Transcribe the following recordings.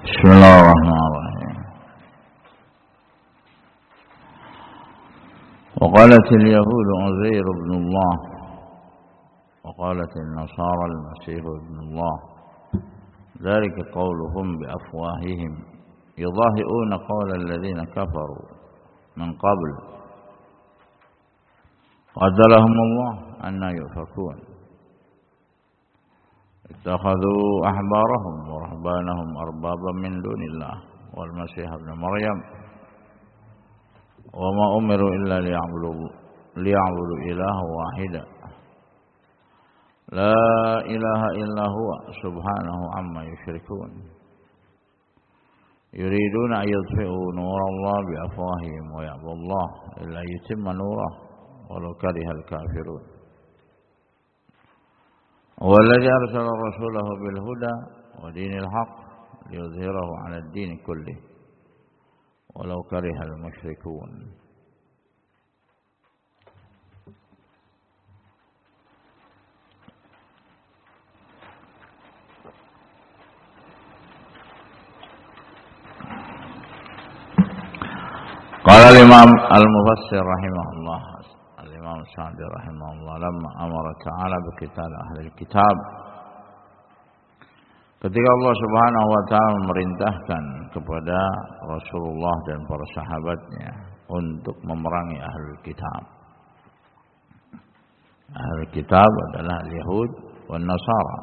بسم الله الرحمن الرحيم. وقالت اليهود عزير بن الله وقالت النصارى المسيح ابن الله ذلك قولهم بأفواههم يضاهئون قول الذين كفروا من قبل قاتلهم الله أن يؤفكون اتخذوا أحبارهم ورهبانهم أربابا من دون الله والمسيح ابن مريم وما أمروا إلا ليعبدوا إله واحدا لا إله إلا هو سبحانه عما يشركون يريدون أن يطفئوا نور الله بأفواههم ويأبى الله إلا يتم نوره ولو كره الكافرون هو الذي أرسل رسوله بالهدى ودين الحق ليظهره على الدين كله ولو كره المشركون. قال الإمام المفسر رحمه الله الإمام السعدي رحمه الله لما أمر تعالى بقتال أهل الكتاب, ketika Allah Subhanahu wa taala memerintahkan kepada Rasulullah dan para sahabatnya untuk memerangi ahlul kitab. Ahlul kitab adalah Yahud dan Nasara.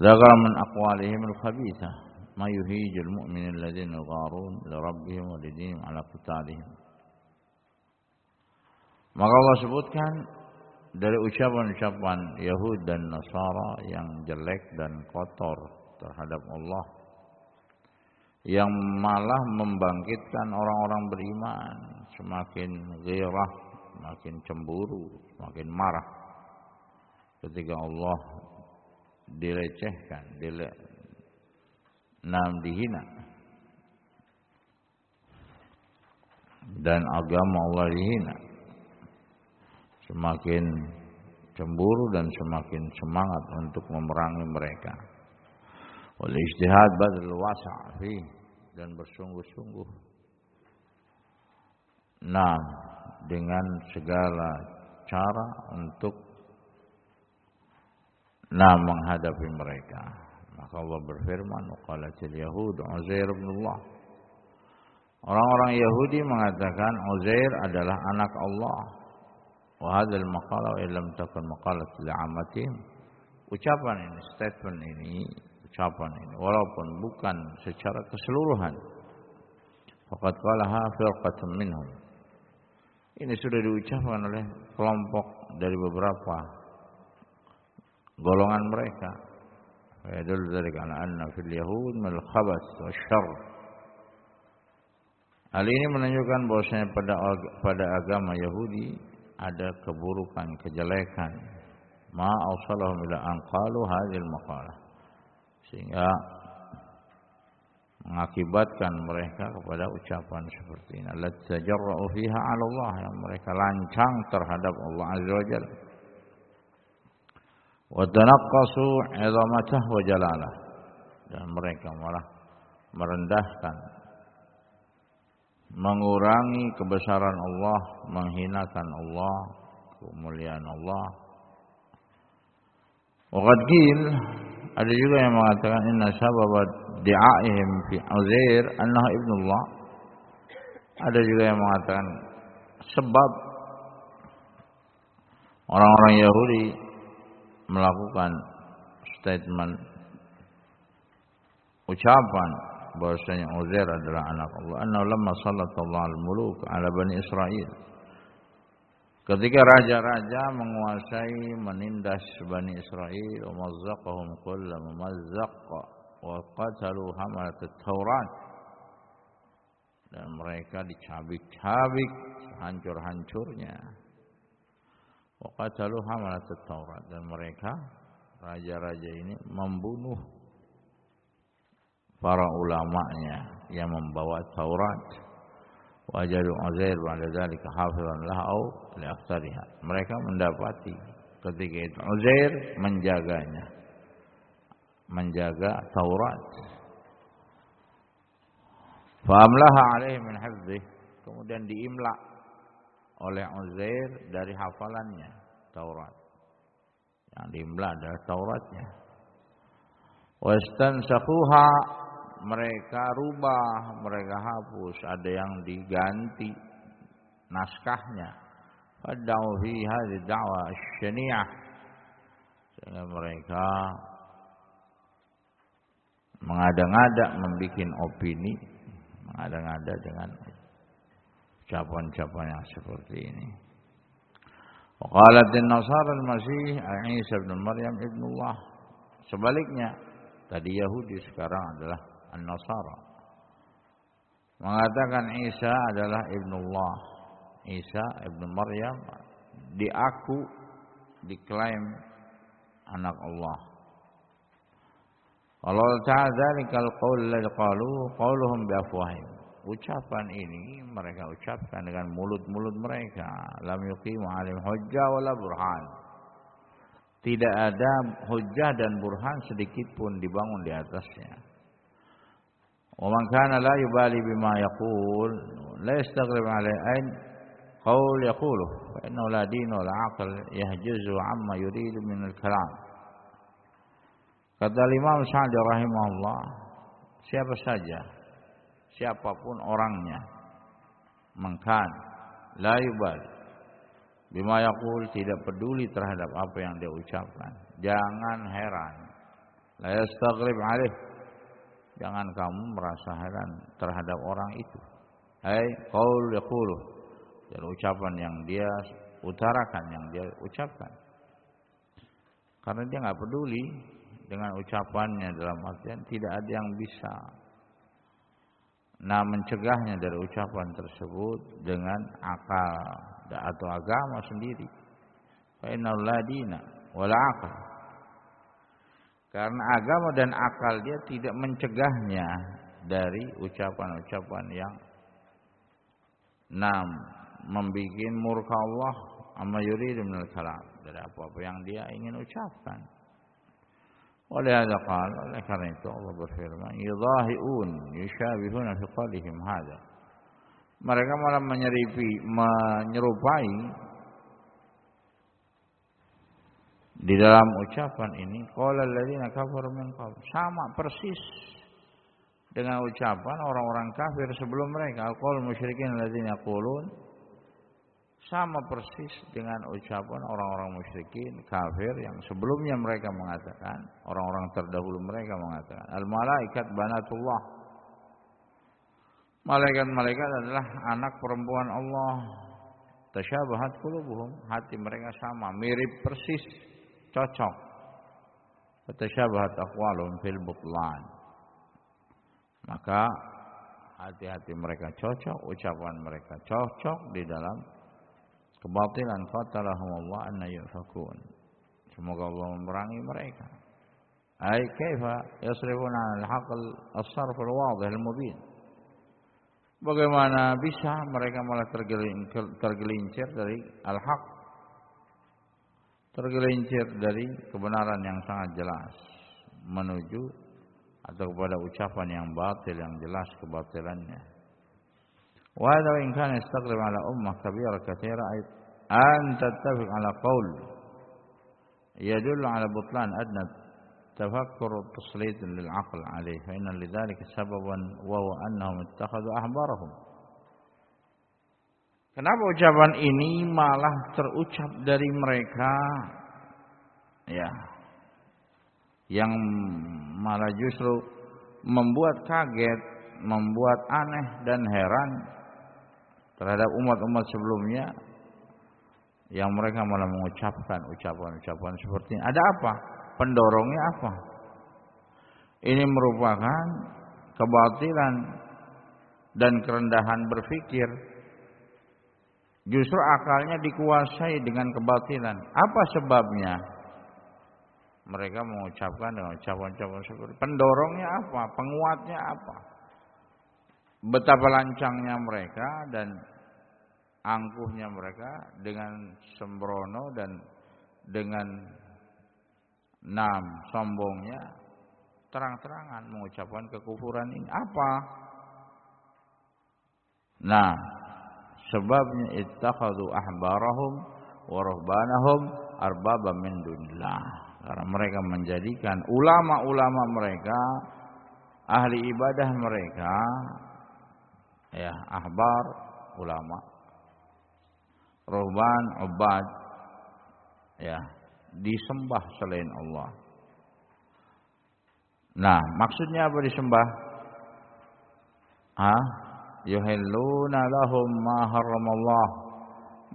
Dzakara min aqwalihim al-khabithah ma yuhijul mu'minin alladziina yugharun li rabbihim wa lidinihim ala qitalihim. Maka Allah sebutkan dari ucapan-ucapan Yahud dan Nasara yang jelek dan kotor terhadap Allah, yang malah membangkitkan orang-orang beriman semakin ghirah, semakin cemburu, semakin marah ketika Allah dilecehkan, dihina, dan agama Allah dihina. Semakin cemburu dan semakin semangat untuk memerangi mereka. Wal ijtihad badal wasa' fi, dan bersungguh-sungguh dengan segala cara untuk menghadapi mereka. Maka Allah berfirman, qalatil yahud Uzair ibn Allah. Orang-orang Yahudi mengatakan Uzair adalah anak Allah. Wa hadzal maqala wa illam takun maqalat li'amatihim. Ucapan ini, statement ini, ucapan ini walaupun bukan secara keseluruhan, faqad qalaha firqatun minhum. Ini sudah diucapkan oleh kelompok dari beberapa golongan mereka. Wa yadullu dzalika ala anna fil yahud mal khabath wasyarr. Hal ini menunjukkan bahwasanya pada agama Yahudi ada keburukan, kejelekan, ma awsalahum ila an qalu hadhil maqalah, sehingga mengakibatkan mereka kepada ucapan seperti ini, allati tajarra'u fiha 'ala Allah, yang mereka lancang terhadap Allah azza wajalla, wa tanaqqasu 'idhamatah wa jalalah, dan mereka malah merendahkan, mengurangi kebesaran Allah, menghinakan Allah, kemuliaan Allah. Waqad qil, ada juga yang mengatakan inna sabab di'aihim fi Uzair annahu ibnullah. Ada juga yang mengatakan sebab orang-orang Yahudi melakukan statement, ucapan bahwasanya Uzair adalah anak Allah, anna lamma sallallahu al-muluk ala bani Israil, ketika raja-raja menguasai, menindas Bani Israil, wa mazzaqahum kullu mumazzaq wa qatalu hamalat at-Taurat, dan mereka dicabik-cabik hancur-hancurnya, wa qatalu hamalat at-Taurat, dan mereka raja-raja ini membunuh para ulamanya yang membawa Taurat. Wajadu Uzair ba'da dzalika hafizan laha aw li aktsariha. Mereka mendapati ketika itu Uzair menjaga Taurat Fa'amlaha alaihi min hifdzih, kemudian diimla oleh Uzair dari hafalannya Taurat. Yang diimla adalah Tauratnya. Wastansakhuha, mereka rubah, mereka hapus, ada yang diganti naskahnya. Fad'u fi hadhihi da'wa asy-syani'ah, sehingga mereka mengada-ngada membikin opini, mengada-ngada dengan ucapan-ucapan yang seperti ini. Wa qalat an-nasara al-masih Isa ibn Maryam ibnullah. Sebaliknya, tadi Yahudi, sekarang adalah an-Nasara, mengatakan Isa adalah ibnullah. Isa ibn Maryam diaku, diklaim anak Allah. Allah Ta'ala dzalikal qaul alladzi qalu qauluhum bi afwahihim. Ucapan ini mereka ucapkan dengan mulut-mulut mereka. Lam yuqimu 'alaihim hujjah wala burhan. Tidak ada hujjah dan burhan sedikit pun dibangun di atasnya. Wa man kana la yubali bima yaqul la yastaghrib 'alaihi ain qaul yaqulu fa innahu la din wa la 'aql yahjuzu 'amma yuridu min al-kalam. Kata Imam Sa'di rahimahullah, siapa saja, siapapun orangnya, mengkan la yubali bima yaqul, tidak peduli terhadap apa yang dia ucapkan. Jangan heran. La yastaghrib 'alaih, jangan kamu merasa heran terhadap orang itu. Hai qaul yaqulu, dan ucapan yang dia utarakan, yang dia ucapkan. Karena dia enggak peduli dengan ucapannya, dalam artian tidak ada yang bisa mencegahnya dari ucapan tersebut dengan akal atau agama sendiri. Fa innahu la dina wala aql. Karena agama dan akal dia tidak mencegahnya dari ucapan-ucapan yang membikin murka Allah amma yuridu minal kalam, dari apa-apa yang dia ingin ucapkan. Oleh karena itu Allah berfirman, yudhahiun yushabihuna fi qalihim hadza. Mereka malah menyerupai di dalam ucapan ini, qala alladziina kafaru min qabl, sama persis dengan ucapan orang-orang kafir sebelum mereka. Al-qaul musyrikin alladziina yaqulun, sama persis dengan ucapan orang-orang musyrikin kafir yang sebelumnya mereka mengatakan, orang-orang terdahulu mereka mengatakan, al-malaikat banatullah, malaikat-malaikat adalah anak perempuan Allah. Tasyabahat qulubuhum, hati mereka sama, mirip persis, cocok. Tasyabahat aqwaluhum fil butlan, maka hati-hati mereka cocok, ucapan mereka cocok di dalam kebatilan. Qatalahumullah anna yufakun, semoga Allah memerangi mereka. Ai kaifa yasrifuna al-haqq as-sarf al-wadih al-mubin, bagaimana bisa mereka malah tergelincir dari al-haq, tergelincir dari kebenaran yang sangat jelas menuju atau kepada ucapan yang batil yang jelas kebatilannya. Wa hadha in kana yastaqrim ala ummah kabira katsira an tattafiq ala qaul yadullu ala butlan adna tafakkur taslit lil aql alayhi fa inna lidzalika sababan wa huwa annahum ittakhadhu ahbarahum. Kenapa ucapan ini malah terucap dari mereka, ya, yang malah justru membuat kaget, membuat aneh dan heran terhadap umat-umat sebelumnya, yang mereka malah mengucapkan ucapan-ucapan seperti ini. Ada apa? Pendorongnya apa? Ini merupakan kebatilan dan kerendahan berpikir. Justru akalnya dikuasai dengan kebatilan. Apa sebabnya? Mereka mengucapkan dengan ucapan-ucapan seperti ini. Pendorongnya apa? Penguatnya apa? Betapa lancangnya mereka dan angkuhnya mereka dengan sembrono dan dengan sombongnya terang-terangan mengucapkan kekufuran ini. Apa? Nah, sebabnya ittakhadhu ahbarahum wa ruhbanahum arbaba min dunillah. Karena mereka menjadikan ulama-ulama mereka, ahli ibadah mereka, ya, ahbar, ulama, ruhban, ubad, ya, disembah selain Allah. Nah, maksudnya apa disembah? Yuhilluna lahum ma haramallah.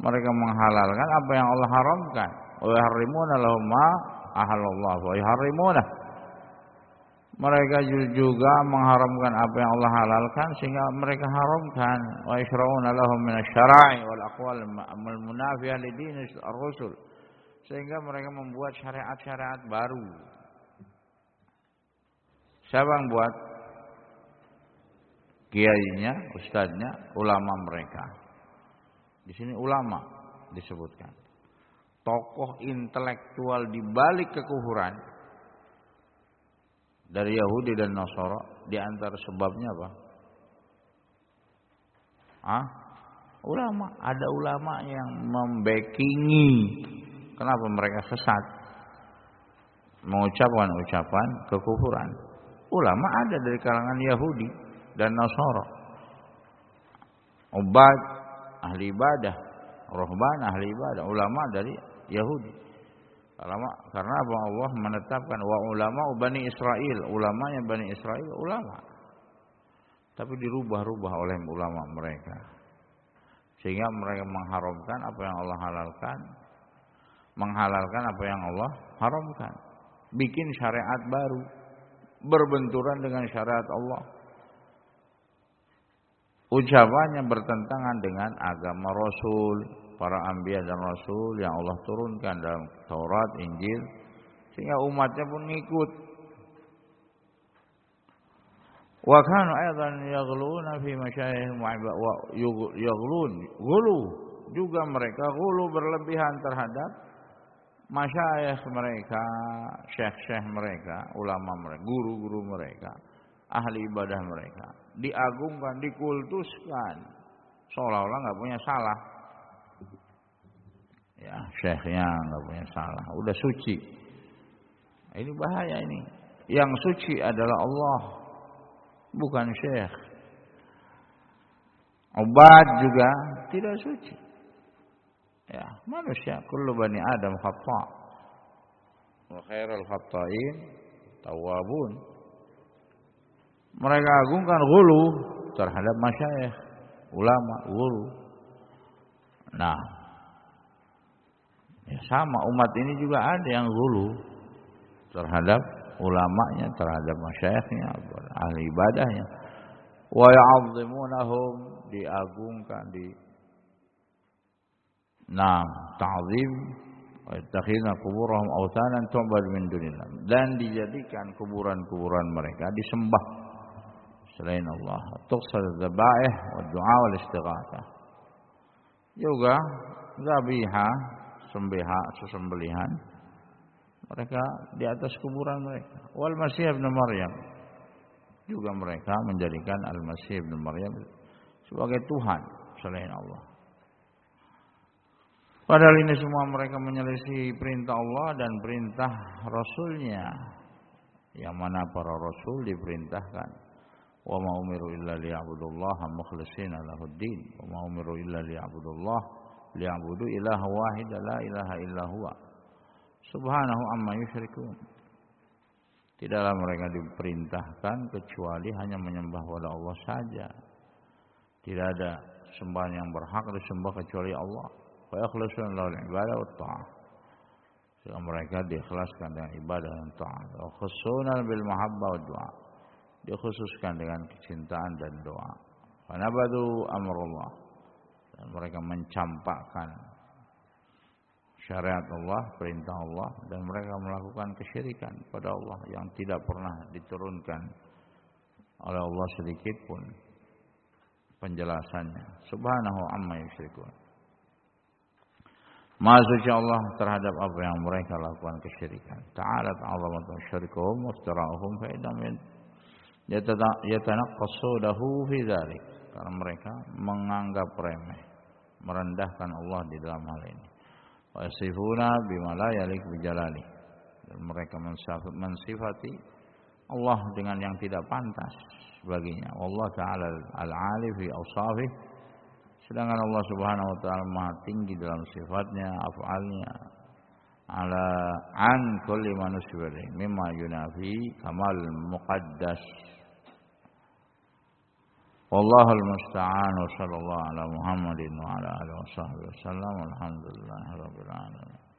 Mereka menghalalkan apa yang Allah haramkan. Wa yuharrimuna lahum ma ahallallah wa yuharrimuna. Mereka juga mengharamkan apa yang Allah halalkan sehingga mereka haramkan. Wa yashra'una lahum minasy-syara'i wal aqwal al-munafiyah li dinil ar-rusul. Sehingga mereka membuat syariat-syariat baru. Siapa yang buat? Kiainya, ustadznya, ulama mereka. Di sini ulama disebutkan. Tokoh intelektual di balik kekufuran dari Yahudi dan Nasara, di antara sebabnya apa? Ulama. Ada ulama yang membackingi kenapa mereka sesat, mengucapkan ucapan kekufuran. Ulama ada dari kalangan Yahudi dan Nasara. Ubad ahli ibadah, ruhban ahli ibadah, ulama dari Yahudi. Karena apa? Allah menetapkan wa ulama Bani Israel, ulamanya Bani Israel ulama. Tapi dirubah-rubah oleh ulama mereka. Sehingga mereka mengharamkan apa yang Allah halalkan, menghalalkan apa yang Allah haramkan. Bikin syariat baru, berbenturan dengan syariat Allah. Ucapannya bertentangan dengan agama Rasul, para anbiya dan Rasul yang Allah turunkan dalam Taurat, Injil, sehingga umatnya pun ngikut. Wa kanu aidan yaghluna fi masyayihim wa yaghlun, ghulu juga mereka ghulu berlebihan terhadap masyayikh mereka, syekh-syekh mereka, ulama mereka, guru-guru mereka, ahli ibadah mereka, diagungkan, dikultuskan, seolah-olah nggak punya salah. Ya, syekhnya nggak punya salah, udah suci. Ini bahaya ini. Yang suci adalah Allah, bukan syekh. Ubad juga tidak suci. Ya, manusia, kullu bani Adam khata'. Wa khairul khata'in tawwabun. Mereka agungkan ghulu terhadap masyayikh, ulama, ghulu. Nah, ya sama umat ini juga ada yang ghulu terhadap ulamanya, terhadap masyayikhnya, ahli ibadahnya. Wa ya'azzimunahum, diagungkan, ta'zim, wa yattakhiduna quburahum awthanan tu'bad min dunillah, dan dijadikan kuburan-kuburan mereka disembah selain Allah. Tuqsad dzabaih wa du'a wal istighatsah. Juga zabihah, sembelihan mereka di atas kuburan mereka. Wal Masih ibn Maryam, juga mereka menjadikan Al-Masih ibn Maryam sebagai Tuhan selain Allah. Padahal ini semua mereka menyelisih perintah Allah dan perintah Rasulnya, yang mana para Rasul diperintahkan, wa ma umiru illa liya'budullaha mukhlishina lahuddin, wa ma umiru illa liya'budu ilaha wahid la ilaha illa huwa subhanahu amma yusyrikun. Tidaklah mereka diperintahkan kecuali hanya menyembah kepada Allah saja. Tidak ada sembahan yang berhak disembah kecuali Allah. Wa yakhlisuna lahu al-ibadah wa ta'ah. Sehingga mereka diikhlaskan dengan ibadah dan ta'at. Wa khususuna bil mahabbah wa du'a. Dikhususkan dengan kecintaan dan doa. Wa nabadu amrullah. Dan mereka mencampakkan syariat Allah, perintah Allah, dan mereka melakukan kesyirikan pada Allah yang tidak pernah diturunkan oleh Allah sedikit pun penjelasannya. Subhanahu amma yusyrikun. Maha suci Allah terhadap apa yang mereka lakukan kesyirikan. Ta'ala ta'azamatu syirkuhum wa iftira'uhum fa idam yatanaqqasudahu fi dzalik. karena mereka menganggap remeh, merendahkan Allah di dalam hal ini. Wa yasifuna bima la yaliq bi jalali. Dan mereka mensifati Allah dengan yang tidak pantas baginya. Allah Ta'ala al-ali fi awsafih. Sedangkan Allah Subhanahu wa taala Maha tinggi dalam sifatnya, af'alnya. Ala an kulli manusyri mimma yunafi kamal muqaddas. Wallahul musta'an wa sallallahu ala Muhammadin wa ala alihi wa sahbihi wasallam. Alhamdulillahirabbil alamin.